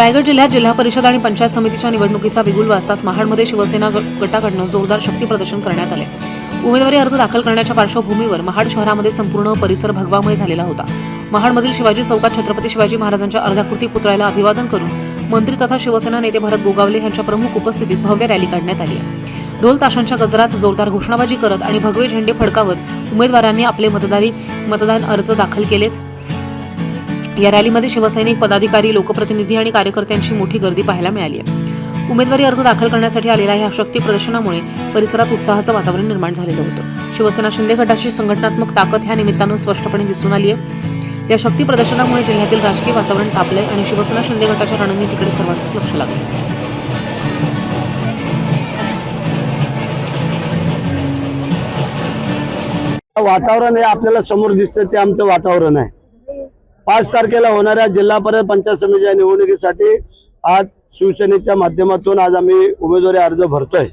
रायगड जिल्ह्यात जिल्हा परिषद आणि पंचायत समितीच्या निवडणुकीचा बिगुल वाजताच महाडमध्ये शिवसेना गटाकडून जोरदार शक्ती प्रदर्शन करण्यात आले। उमेदवारी अर्ज दाखल करण्याच्या पार्श्वभूमीवर महाड शहरामध्ये संपूर्ण परिसर भगवामय झालेला होता। महाडमधील शिवाजी चौकात छत्रपती शिवाजी महाराजांच्या अर्धाकृती पुतळ्याला अभिवादन करून मंत्री तथा शिवसेना नेते भरत गोगावले यांच्या प्रमुख उपस्थितीत भव्य रॅली काढण्यात आली। ढोल ताशांच्या गजरात जोरदार घोषणाबाजी करत आणि भगवे झेंडे फडकावत उमेदवारांनी आपले मतदान अर्ज दाखल केलेत। या रॅलीमध्ये शिवसैनिक, पदाधिकारी, लोकप्रतिनिधी आणि कार्यकर्त्यांची मोठी गर्दी पाहायला मिळाली आहे। उमेदवारी अर्ज दाखल करण्यासाठी आलेल्या या शक्ती प्रदर्शनामुळे परिसरात उत्साहाचं वातावरण निर्माण झालेलं होतं। शिवसेना शिंदे गटाची संघटनात्मक ताकद ह्या निमित्तानं स्पष्टपणे दिसून आली आहे। या शक्ती प्रदर्शनामुळे जिल्ह्यातील राजकीय वातावरण तापलंय आणि शिवसेना शिंदे गटाच्या रणनीतीकडे सर्वांचंच लक्ष लागलं। वातावरण हे आपल्याला समोर दिसतं ते आमचं वातावरण आहे। 5 तारखेला होणाऱ्या जिल्हा परिषद पंचायत समितीच्या निवडणुकीसाठी आज शिवसेनेच्या माध्यमातून आज आम्ही उमेदवारी अर्ज भरतोय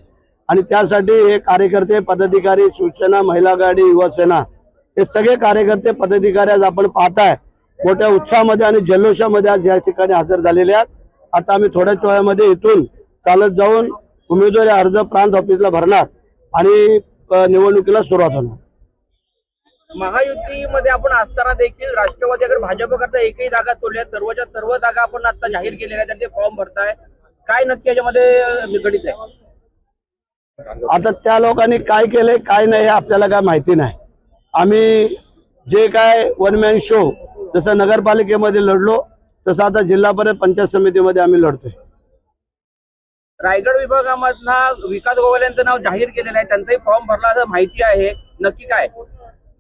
आणि त्यासाठी हे कार्यकर्ते, पदाधिकारी, शिवसेना, महिला आघाडी, युवा सेना हे सगळे कार्यकर्ते, पदाधिकारी आज आपण पाहताय मोठ्या उत्साहामध्ये आणि जल्लोषामध्ये आज या ठिकाणी हजर झालेले आहेत। आता आम्ही थोड्याच वेळामध्ये इथून चालत जाऊन उमेदवारी अर्ज प्रांत ऑफिसला भरणार आणि निवडणुकीला सुरुवात होणार। महायुतीमध्ये आपण असताना देखील राष्ट्रवादी अगर भाजप करता एकही जागा सोडल्या, सर्वच्या सर्व जागा आपण आता जाहीर केलेल्या आहेत, त्यांचे फॉर्म भरताय, काय नक्की याच्यामध्ये गणित आहे? आता त्या लोकांनी काय केलंय काय नाही हे आपल्याला काय माहिती नाही। आम्ही जे काय वन मॅन शो जसं नगरपालिकेमध्ये लढलो तसं आता जिल्हा परिषद पंचायत समितीमध्ये आम्ही लढतोय। रायगड विभागामधला विकास गोगावले यांचं नाव जाहीर केलेलं आहे, त्यांचाही फॉर्म भरला असं माहिती आहे, नक्की काय?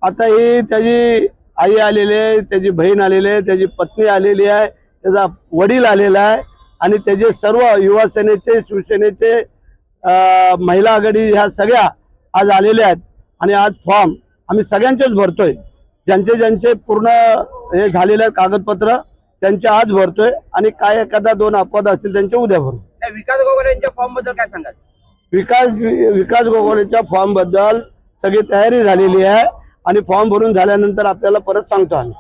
आता ही त्याची आई आलेली आहे, त्याची बहीण आलेली आहे, त्याची पत्नी आलेली आहे, त्याचा वडील आलेला आहे आणि त्याचे सर्व युवा सेनेचे, शिवसेनेचे, महिला आघाडी ह्या सगळ्या आज आलेल्या आहेत आणि आज फॉर्म आम्ही सगळ्यांचेच भरतोय। ज्यांचे पूर्ण हे झालेले आहेत कागदपत्र त्यांचे आज भरतोय आणि काय एखादा 2 अपवाद असतील त्यांचे उद्या भरू। विकास गोगावले यांच्या फॉर्म बद्दल काय सांगाल? विकास गोगावलेच्या फॉर्म बद्दल सगळी तयारी झालेली आहे आणि फॉर्म भरून झाल्यानंतर आपल्याला परत सांगतो आम्ही।